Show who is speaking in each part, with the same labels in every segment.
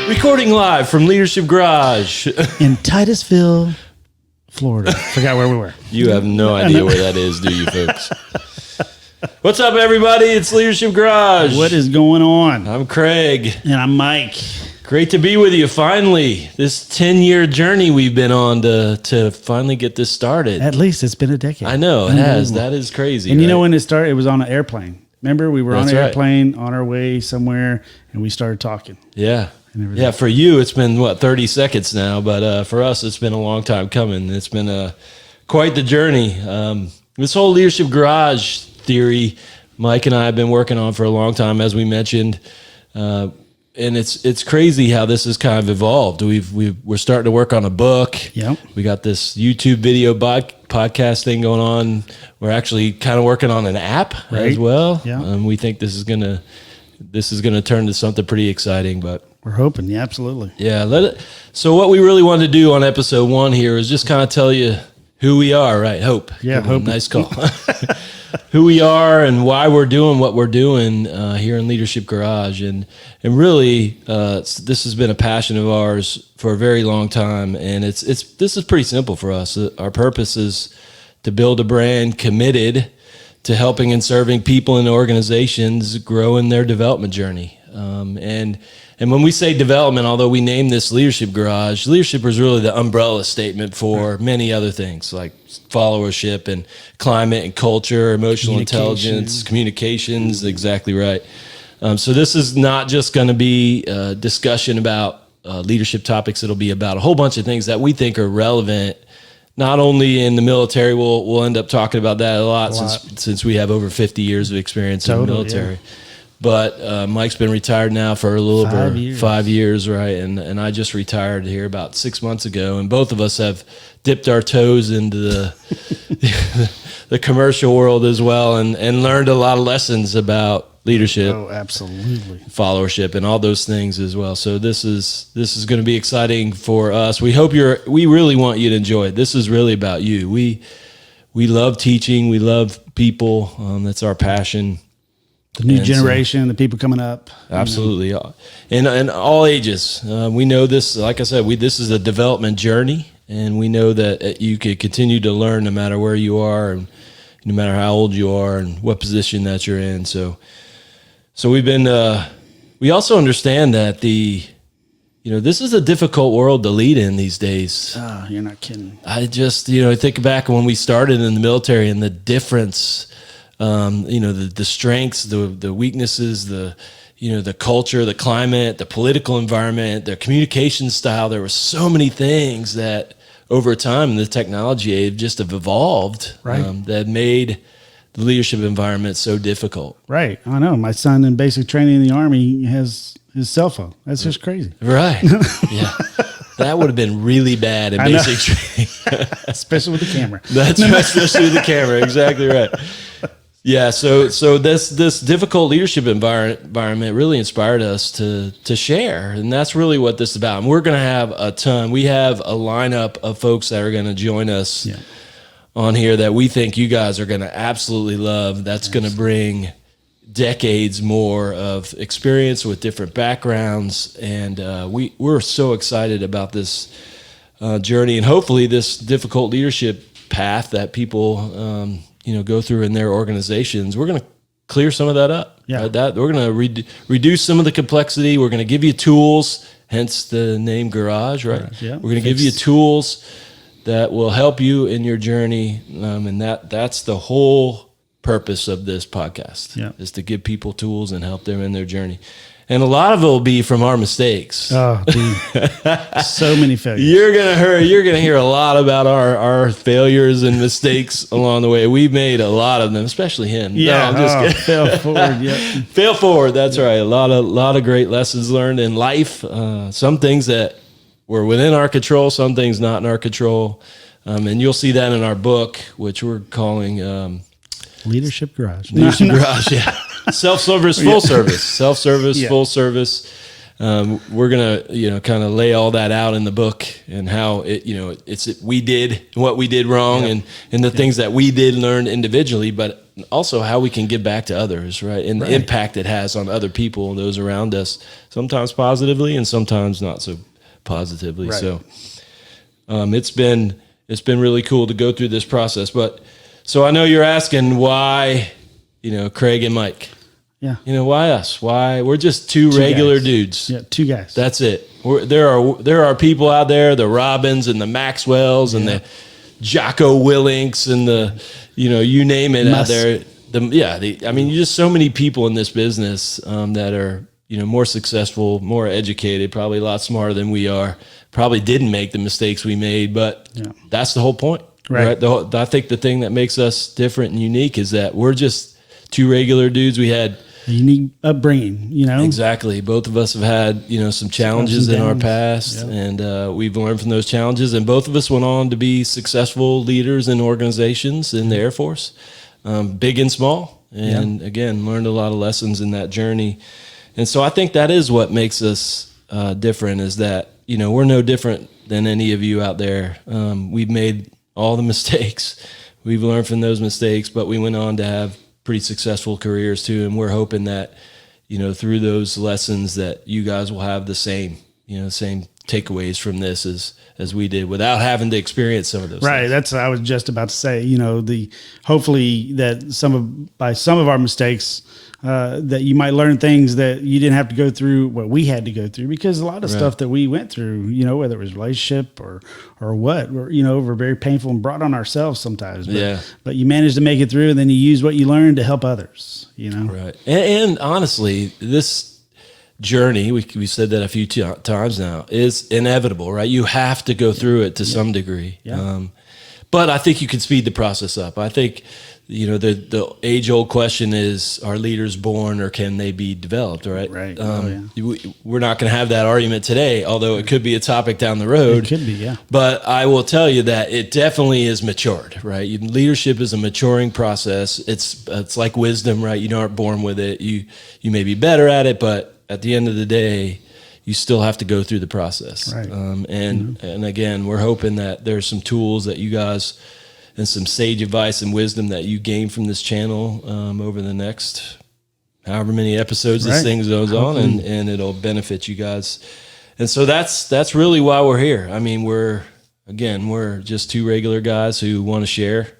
Speaker 1: Recording live from Leadership Garage
Speaker 2: in Titusville, Florida. Forgot where we were.
Speaker 1: You have no idea where that is, do you, folks? What's up, everybody? It's Leadership Garage.
Speaker 2: What is going on?
Speaker 1: I'm Craig.
Speaker 2: And I'm Mike.
Speaker 1: Great to be with you, finally. This 10-year journey we've been on to finally get this started.
Speaker 2: At least it's been a decade.
Speaker 1: I know, it has. That is crazy.
Speaker 2: And you know when it started? It was on an airplane. Remember, we were on an
Speaker 1: right.
Speaker 2: airplane on our way somewhere, and we started talking.
Speaker 1: Yeah. Yeah, for you, it's been, 30 seconds now, but for us, it's been a long time coming. It's been quite the journey. This whole Leadership Garage theory, Mike and I have been working on for a long time, as we mentioned, and it's crazy how this has kind of evolved. We're starting to work on a book.
Speaker 2: Yep.
Speaker 1: We got this YouTube video podcast thing going on. We're actually kind of working on an app as well.
Speaker 2: Yeah.
Speaker 1: We think this is gonna turn into something pretty exciting, but
Speaker 2: we're hoping. Yeah, absolutely.
Speaker 1: Yeah. So what we really wanted to do on episode 1 here is just kind of tell you who we are, right? Hope.
Speaker 2: Yeah. Hope.
Speaker 1: Nice call. Who we are and why we're doing what we're doing here in Leadership Garage. And really, this has been a passion of ours for a very long time. And this is pretty simple for us. Our purpose is to build a brand committed to helping and serving people and organizations grow in their development journey. And when we say development, although we named this Leadership Garage, leadership is really the umbrella statement for many other things like followership and climate and culture, emotional intelligence, communications, exactly right. So this is not just going to be a discussion about leadership topics. It'll be about a whole bunch of things that we think are relevant, not only in the military. We'll end up talking about that a lot. Since we have over 50 years of experience in the military. Yeah. But Mike's been retired now for a little over 5 years, right? And I just retired here about 6 months ago, and both of us have dipped our toes into the commercial world as well, and learned a lot of lessons about leadership.
Speaker 2: Oh, absolutely.
Speaker 1: Followership and all those things as well. So this is going to be exciting for us. We hope we really want you to enjoy it. This is really about you. We love teaching. We love people. That's our passion.
Speaker 2: The new generation, the people coming up.
Speaker 1: Absolutely. And all ages. We know this, like I said, this is a development journey, and we know that you can continue to learn no matter where you are and no matter how old you are and what position that you're in. So we've been, we also understand that this is a difficult world to lead in these days.
Speaker 2: You're not kidding.
Speaker 1: I just, think back when we started in the military and the difference, the strengths, the weaknesses, the culture, the climate, the political environment, the communication style. There were so many things that over time in the technology age just have evolved,
Speaker 2: right.
Speaker 1: That made the leadership environment so difficult.
Speaker 2: Right. I know. My son in basic training in the Army has his cell phone. That's just crazy.
Speaker 1: Right. Yeah. That would have been really bad in basic training.
Speaker 2: Especially with the camera.
Speaker 1: That's right, especially with the camera. Exactly right. Yeah, so this difficult leadership environment really inspired us to share, and that's really what this is about. And we're going to have a ton. We have a lineup of folks that are going to join us on here that we think you guys are going to absolutely love. That's going to bring decades more of experience with different backgrounds, and we're so excited about this journey, and hopefully this difficult leadership path that people go through in their organizations. We're going to clear some of that up.
Speaker 2: Yeah.
Speaker 1: We're going to reduce some of the complexity. We're going to give you tools, hence the name Garage, right?
Speaker 2: Yeah.
Speaker 1: We're going to give you tools that will help you in your journey, and that's the whole purpose of this podcast, is to give people tools and help them in their journey. And a lot of it will be from our mistakes.
Speaker 2: Oh, dude. So many failures.
Speaker 1: You're gonna hear a lot about our failures and mistakes along the way. We've made a lot of them, especially him.
Speaker 2: Yeah,
Speaker 1: no, I'm just kidding.
Speaker 2: Fail forward. Yeah,
Speaker 1: fail forward. That's right. A lot of great lessons learned in life. Some things that were within our control, some things not in our control, and you'll see that in our book, which we're calling
Speaker 2: Leadership Garage.
Speaker 1: Leadership Garage. Yeah. Self-service, full service. Self-service, full service. We're gonna, kind of lay all that out in the book and how we did what we did wrong and the things that we did learn individually, but also how we can give back to others, right? And the impact it has on other people and those around us, sometimes positively and sometimes not so positively.
Speaker 2: Right.
Speaker 1: So it's been really cool to go through this process. But so I know you're asking why, Craig and Mike.
Speaker 2: Yeah.
Speaker 1: Why us? Why we're just two regular
Speaker 2: guys.
Speaker 1: dudes.
Speaker 2: Yeah, 2 guys.
Speaker 1: That's it. There are people out there, the Robins and the Maxwells and the Jocko Willinks and the, you name it out there. Just so many people in this business that are, more successful, more educated, probably a lot smarter than we are. Probably didn't make the mistakes we made, but that's the whole point, right? I think the thing that makes us different and unique is that we're just two regular dudes. We had
Speaker 2: a unique upbringing,
Speaker 1: Exactly. Both of us have had, some challenges in our past, and we've learned from those challenges. And both of us went on to be successful leaders in organizations in the Air Force, big and small. And again, learned a lot of lessons in that journey. And so I think that is what makes us different, is that, we're no different than any of you out there. We've made all the mistakes. We've learned from those mistakes, but we went on to have pretty successful careers too, and we're hoping that through those lessons that you guys will have the same takeaways from this as we did, without having to experience some of those things.
Speaker 2: That's what I was just about to say. Hopefully that by some of our mistakes that you might learn things that you didn't have to go through what we had to go through, because a lot of stuff that we went through, whether it was relationship or what, were very painful and brought on ourselves sometimes. But you managed to make it through, and then you use what you learned to help others.
Speaker 1: Right. And honestly, this journey, we said that a few times now, is inevitable, right? You have to go through it to some degree. But I think you can speed the process up. I think the age-old question is, are leaders born or can they be developed, right? We're not going to have that argument today, although it could be a topic down the road.
Speaker 2: It could be, yeah.
Speaker 1: But I will tell you that it definitely is matured, right? Leadership is a maturing process. It's like wisdom, right? You aren't born with it. You may be better at it, but at the end of the day, you still have to go through the process.
Speaker 2: Right.
Speaker 1: And again, we're hoping that there's some tools that you guys, and some sage advice and wisdom that you gain from this channel over the next however many episodes this thing goes on, and it'll benefit you guys. And so that's really why we're here. I mean, we're just two regular guys who want to share,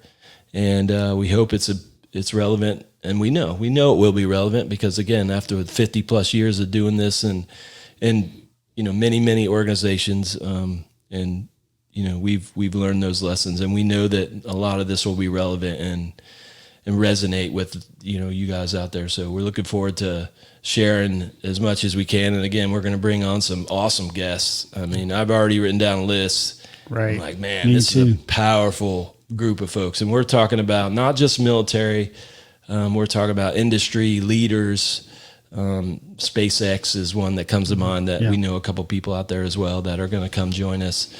Speaker 1: and we hope it's relevant, and we know it will be relevant, because again, after 50 plus years of doing this and many organizations, and we've learned those lessons, and we know that a lot of this will be relevant and resonate with you guys out there. So we're looking forward to sharing as much as we can. And again, we're going to bring on some awesome guests. I mean, I've already written down a list.
Speaker 2: Right.
Speaker 1: I'm like, man, this is a powerful group of folks, and we're talking about not just military. We're talking about industry leaders. SpaceX is one that comes to mind, that we know a couple people out there as well that are going to come join us.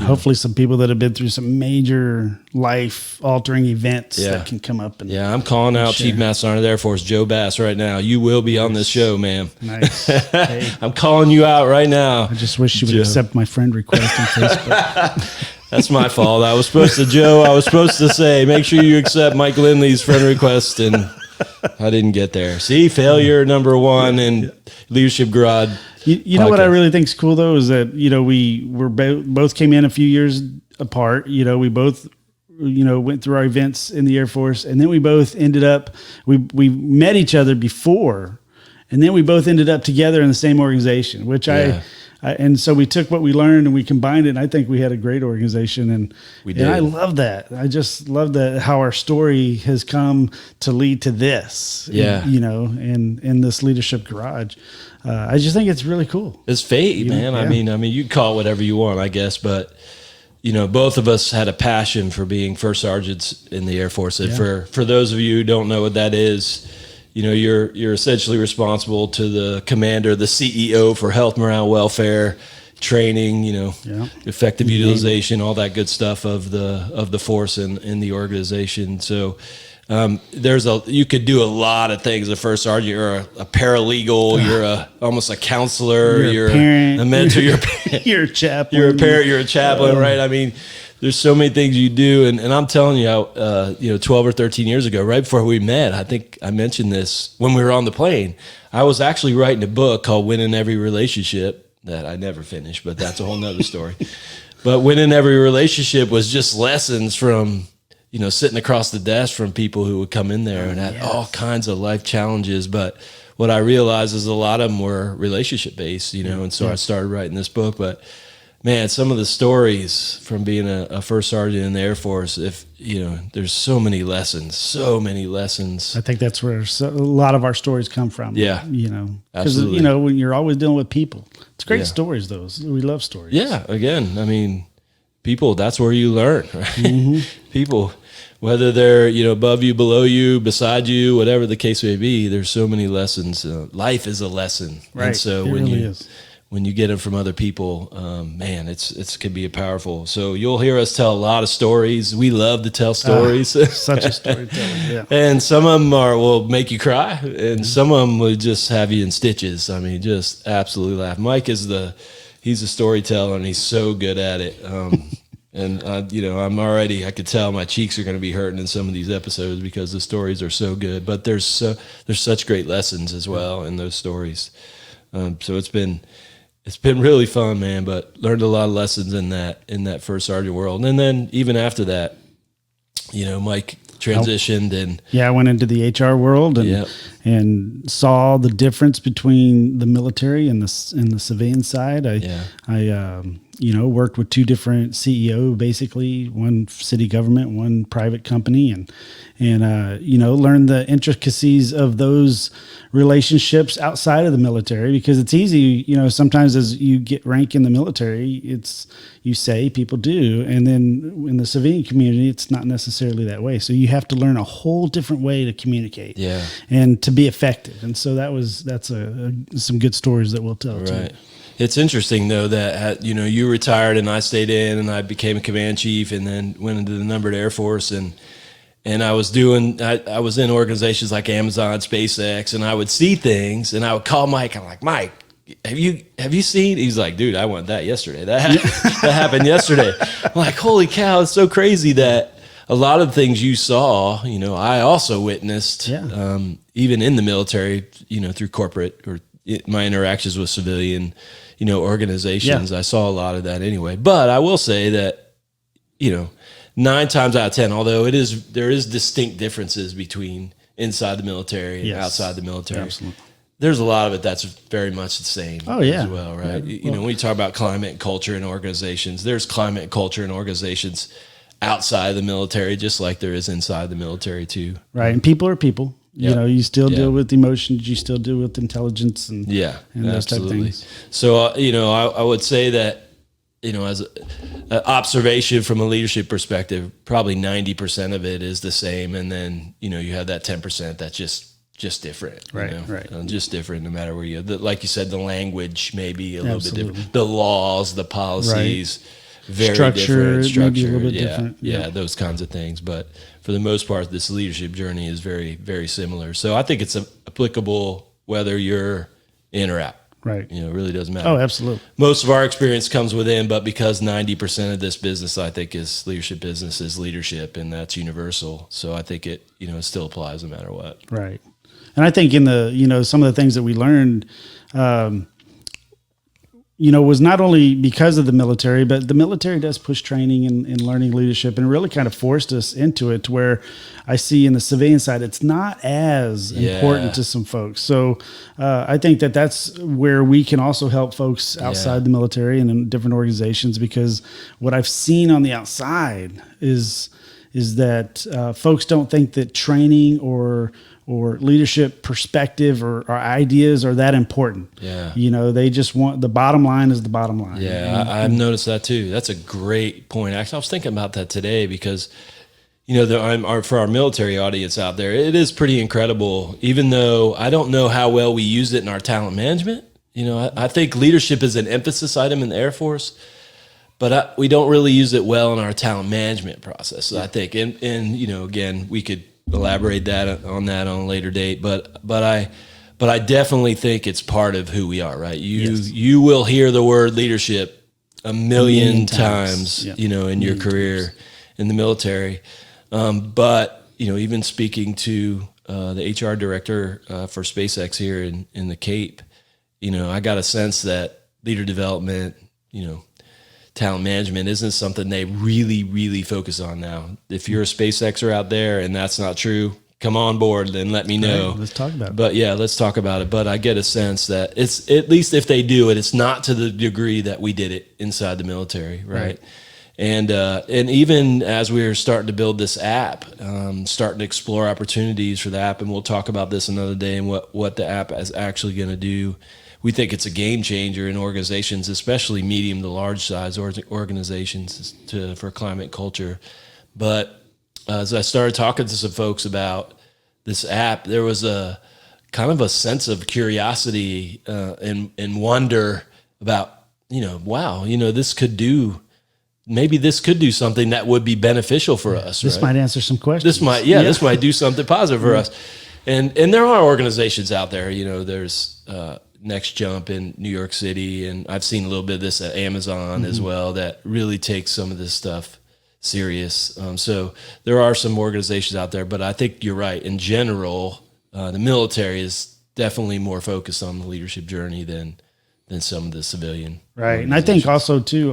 Speaker 2: Hopefully some people that have been through some major life-altering events that can come up.
Speaker 1: I'm calling out Chief Master Sergeant of the Air Force Joe Bass right now. You will be on this show, ma'am.
Speaker 2: Nice. Hey.
Speaker 1: I'm calling you out right now.
Speaker 2: I just wish you would accept my friend request on Facebook.
Speaker 1: That's my fault. I was supposed to say, make sure you accept Mike Lindley's friend request, and I didn't get there. See, failure number one in Leadership Garage.
Speaker 2: You know what I really think is cool, though, is that, we both came in a few years apart. We both, went through our events in the Air Force, and then we both ended up, we met each other before, and then we both ended up together in the same organization, which and so we took what we learned and we combined it, and I think we had a great organization, and I love that. I just love that, how our story has come to lead to this, in this Leadership Garage. I just think it's really cool.
Speaker 1: It's fate, man. I mean, you call it whatever you want, I guess, but both of us had a passion for being first sergeants in the Air Force. And for those of you who don't know what that is, you're essentially responsible to the commander, the CEO, for health, morale, welfare, training, effective utilization, all that good stuff of the force and in the organization. So you could do a lot of things. A first sergeant, you're a paralegal, you're almost a counselor,
Speaker 2: you're a parent,
Speaker 1: a mentor,
Speaker 2: you're a chaplain,
Speaker 1: you're a parent, you're a chaplain, right? I mean, there's so many things you do. And I'm telling you, 12 or 13 years ago, right before we met, I think I mentioned this when we were on the plane. I was actually writing a book called Winning Every Relationship that I never finished, but that's a whole nother story. But Winning Every Relationship was just lessons from, sitting across the desk from people who would come in there and had all kinds of life challenges. But what I realized is a lot of them were relationship based, and so I started writing this book. But man, some of the stories from being a first sergeant in the Air Force, there's so many lessons.
Speaker 2: I think that's where a lot of our stories come from.
Speaker 1: Yeah.
Speaker 2: Because, when you're always dealing with people, it's great stories, those. We love stories.
Speaker 1: Yeah. Again, I mean, people, that's where you learn, right? Mm-hmm. People, whether they're, above you, below you, beside you, whatever the case may be, there's so many lessons. Life is a lesson.
Speaker 2: Right.
Speaker 1: And so when you get them from other people, man, it can be powerful. So you'll hear us tell a lot of stories. We love to tell stories.
Speaker 2: Such a storyteller, yeah.
Speaker 1: And some of them will make you cry, and some of them will just have you in stitches. I mean, just absolutely laugh. Mike he's a storyteller, and he's so good at it. And I could tell my cheeks are going to be hurting in some of these episodes because the stories are so good. But there's such great lessons as well in those stories. So it's been really fun, man. But learned a lot of lessons in that first sergeant world, and then even after that, Mike transitioned and
Speaker 2: I went into the HR world and saw the difference between the military and the civilian side. I worked with two different CEO, basically one city government, one private company, and learned the intricacies of those relationships outside of the military, because it's easy, sometimes as you get rank in the military, people do. And then in the civilian community, it's not necessarily that way. So you have to learn a whole different way to communicate and to be effective. And so that's some good stories that we'll tell too.
Speaker 1: It's interesting though that you retired and I stayed in, and I became a command chief, and then went into the numbered Air Force, and I was in organizations like Amazon, SpaceX, and I would see things, and I would call Mike. I'm like, Mike, have you seen? He's like, dude, I want that yesterday. That happened yesterday. I'm like, holy cow, it's so crazy that a lot of things you saw, I also witnessed, even in the military, through corporate or my interactions with civilian, organizations. I saw a lot of that anyway. But I will say that, 9 times out of 10, although there is distinct differences between inside the military and outside the military.
Speaker 2: Absolutely.
Speaker 1: There's a lot of it that's very much the same as well, right?
Speaker 2: Yeah.
Speaker 1: When you talk about climate and culture in organizations, there's climate and culture in organizations outside of the military, just like there is inside the military too.
Speaker 2: Right. And people are people. You still deal with emotions, you still deal with intelligence and those type of things. So, I would say that, as an observation from a leadership perspective, probably 90% of it is the same. And then, you have that 10% that's just different. Right.
Speaker 1: Just different no matter where like you said, the language may be a little bit different. The laws, the policies, very different. Structure,
Speaker 2: maybe a little bit different.
Speaker 1: Yeah, those kinds of things. But for the most part, this leadership journey is very, very similar. So I think it's applicable whether you're in or out.
Speaker 2: Right.
Speaker 1: It really doesn't matter.
Speaker 2: Oh, absolutely.
Speaker 1: Most of our experience comes within, but because 90% of this business, I think, is leadership business, is leadership, and that's universal. So I think it still applies no matter what.
Speaker 2: Right. And I think in the, some of the things that we learned, was not only because of the military, but the military does push training and learning leadership, and really kind of forced us into it, to where I see in the civilian side, it's not as important to some folks. So I think that's where we can also help folks outside the military and in different organizations, because what I've seen on the outside is that folks don't think that training or leadership perspective or ideas are that important. Yeah. They just want, the bottom line is the bottom line.
Speaker 1: Yeah, I've noticed that too. That's a great point. Actually, I was thinking about that today because, for our military audience out there, it is pretty incredible, even though I don't know how well we use it in our talent management. I think leadership is an emphasis item in the Air Force, but we don't really use it well in our talent management process. So I think, and again, we could elaborate on that on a later date, but I definitely think it's part of who we are, right? You will hear the word leadership a million
Speaker 2: times.
Speaker 1: times, in your career in the military. But, even speaking to the HR director for SpaceX here in the Cape, I got a sense that leader development, talent management isn't something they really, really focus on now. If you're a SpaceXer out there and that's not true, come on board and let me know.
Speaker 2: Right, let's talk about it.
Speaker 1: But yeah, let's talk about it. But I get a sense that it's, at least if they do it, it's not to the degree that we did it inside the military, right? And even as we're starting to build this app, starting to explore opportunities for the app, and we'll talk about this another day and what the app is actually going to do. We think it's a game changer in organizations, especially medium to large size organizations for climate culture. But as I started talking to some folks about this app, there was a kind of a sense of curiosity and wonder about, wow, maybe this could do something that would be beneficial for us.
Speaker 2: This might answer some questions.
Speaker 1: This might do something positive for us. And there are organizations out there, there's Next Jump in New York City, and I've seen a little bit of this at Amazon as well, that really takes some of this stuff serious. So there are some organizations out there, but I think you're right. In general, the military is definitely more focused on the leadership journey than some of the civilian.
Speaker 2: Right. And I think also too,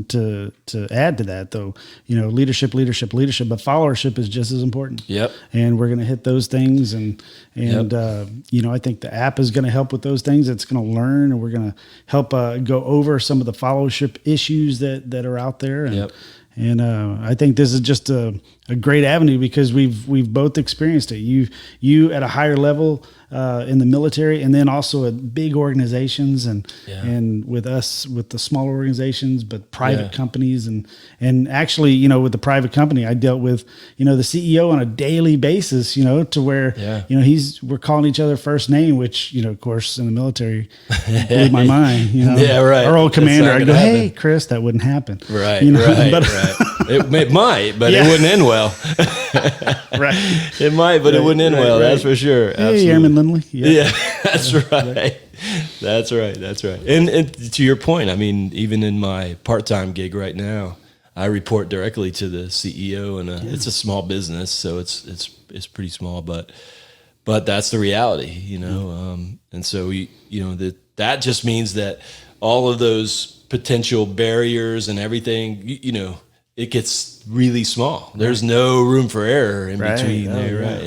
Speaker 2: to add to that though, leadership, but followership is just as important.
Speaker 1: Yep.
Speaker 2: And we're going to hit those things. And I think the app is going to help with those things. It's going to learn, and we're going to help go over some of the followership issues that are out there. And, And I think this is just a great avenue because we've both experienced it. You at a higher level in the military, and then also at big organizations, and with us with the smaller organizations, but private companies, and actually with the private company, I dealt with the CEO on a daily basis, to where we're calling each other first name, which of course in the military blew my mind. Our old commander, I go, "Hey, Chris, that wouldn't happen."
Speaker 1: Right, right. It might, but it wouldn't end well.
Speaker 2: Right.
Speaker 1: It might, but it wouldn't end well. Right. That's for sure.
Speaker 2: Hey,
Speaker 1: absolutely.
Speaker 2: Airman Lindley.
Speaker 1: Yeah, that's right. That's right. That's right. And to your point, I mean, even in my part-time gig right now, I report directly to the CEO, and it's a small business, so it's pretty small, but that's the reality, and so that just means that all of those potential barriers and everything, it gets really small. There's no room for error in between there, right?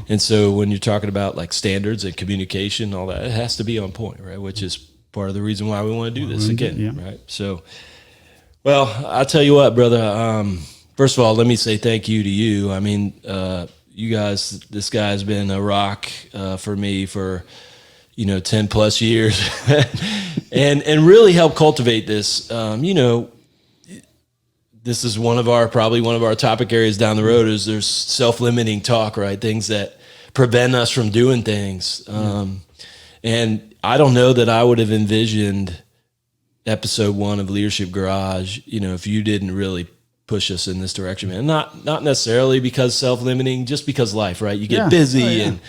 Speaker 1: And so when you're talking about like standards and communication, all that, it has to be on point, right? Which is part of the reason why we want to do this again, right? So, well, I'll tell you what, brother. First of all, let me say thank you to you. I mean, you guys, this guy's been a rock for me for 10 plus years, and really helped cultivate this. This is probably one of our topic areas down the road. Is there's self-limiting talk, right? Things that prevent us from doing things. And I don't know that I would have envisioned episode 1 of Leadership Garage, if you didn't really push us in this direction, man. Not necessarily because self-limiting, just because life, right? You get busy and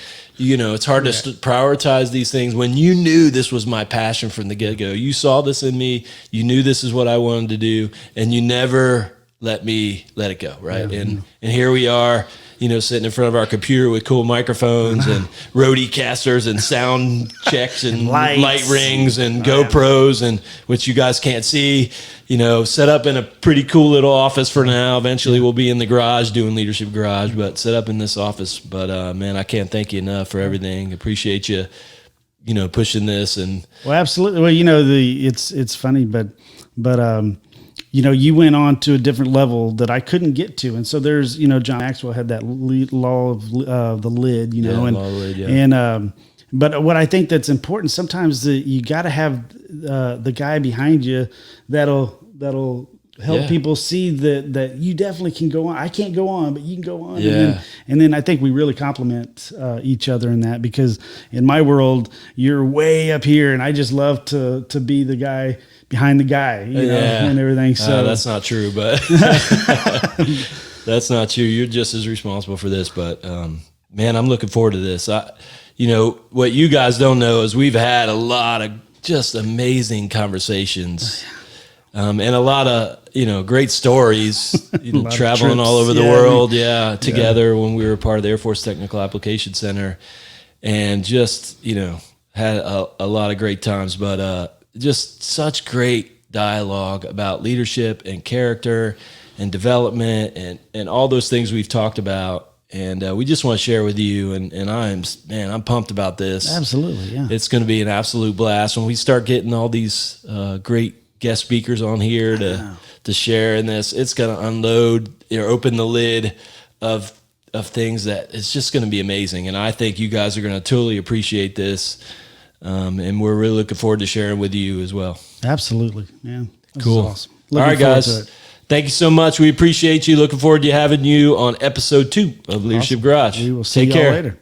Speaker 1: it's hard to prioritize these things. When you knew this was my passion from the get-go, you saw this in me, you knew this is what I wanted to do, and you never let it go, right? And here we are, sitting in front of our computer with cool microphones and Rodeecasters and sound checks and light rings and GoPros, and which you guys can't see, set up in a pretty cool little office for now. Eventually we'll be in the garage doing Leadership Garage, but set up in this office. But man, I can't thank you enough for everything. Appreciate you, pushing this. And
Speaker 2: well, absolutely. Well, it's funny, but you went on to a different level that I couldn't get to. And so there's, John Maxwell had that law of the lid, but what I think that's important, sometimes you got to have the guy behind you that'll help people see that you definitely can go on. I can't go on, but you can go on.
Speaker 1: Yeah.
Speaker 2: And then I think we really complement each other in that, because in my world, you're way up here, and I just love to be the guy behind the guy, and everything. So
Speaker 1: that's not true, but that's not true. You're just as responsible for this, but man, I'm looking forward to this. What you guys don't know is we've had a lot of just amazing conversations and a lot of great stories.
Speaker 2: Lot of
Speaker 1: Traveling
Speaker 2: trips.
Speaker 1: all over the
Speaker 2: Yeah,
Speaker 1: world, together when we were part of the Air Force Technical Application Center, and just had a lot of great times. But just such great dialogue about leadership and character and development and all those things we've talked about. And we just want to share with you, and I'm pumped about this.
Speaker 2: Absolutely, yeah.
Speaker 1: It's going to be an absolute blast when we start getting all these great guest speakers on here to share in this. It's going to unload or open the lid of things that it's just going to be amazing. And I think you guys are going to totally appreciate this, and we're really looking forward to sharing with you as well.
Speaker 2: Absolutely, yeah. This
Speaker 1: Cool.
Speaker 2: is awesome.
Speaker 1: All right, guys. Thank you so much. We appreciate you. Looking forward to having you on episode 2 of Leadership Garage.
Speaker 2: We will see
Speaker 1: Take
Speaker 2: y'all
Speaker 1: care.
Speaker 2: later.